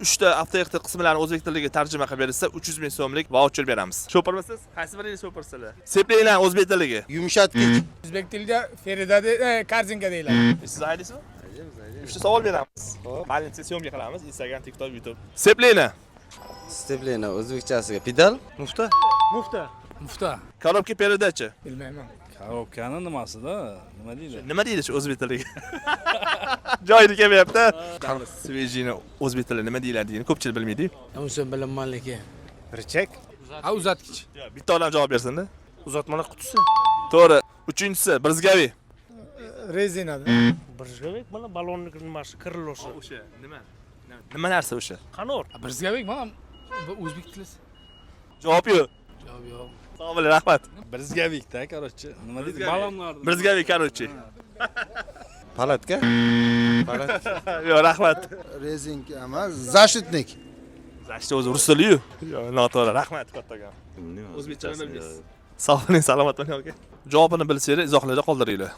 3 ta avtoexti qismlarini o'zbek tiliga tarjima qilib berilsa 300 ming so'mlik voucher beramiz. Sho'pirmisiz? Qaysi biringiz sho'pirsizlar? Seplaylar o'zbek tiliga. Yumshatgich. O'zbek tilida Ferida korzinka deyiladi. Siz haydasizmi? 3 ta savol beramiz. Malincha syomka qilamiz. Instagram, TikTok, YouTube. Seplaylar. Steplena o'zbekchasiga pedal. Mufta. Korobka peridachi. Bilmayman. Korobkani nimasida? Nima deydi? Nima deydi shu o'zbek tiliga? Joyida kelyapti. Svejini o'zbek tilida nima deyiladi degan ko'pchilik bilmaydi-yu. Unisi bilinman lekin. Richak. Uzatgich. Bitta odam javob bersin-da. Uzatmalar qutisi. To'g'ri. Uchinchisi brizgaviy. Rezinada. Birzgavik mana balonni nimasi kirilosi. O'sha nima narsa o'sha? Qanor. Birzgavik mana o'zbek tili. Javob yo'q. Javob yo'q. Sog' bo'ling, rahmat. Brizgavikda, короче. Nima deydi? Balonlarni. Brizgaviy, короче. Palatka. Palat. Yo'q, rahmat. Rezinka emas, zashitnik. Zashti o'zi rus tili-yu. Yo'q, noto'g'ri. Rahmat kattaga. O'zbekcha bilmaysiz. Sog' bo'ling, salomat bo'ling aka. Javobini bilsangiz izohlarda qoldiringlar.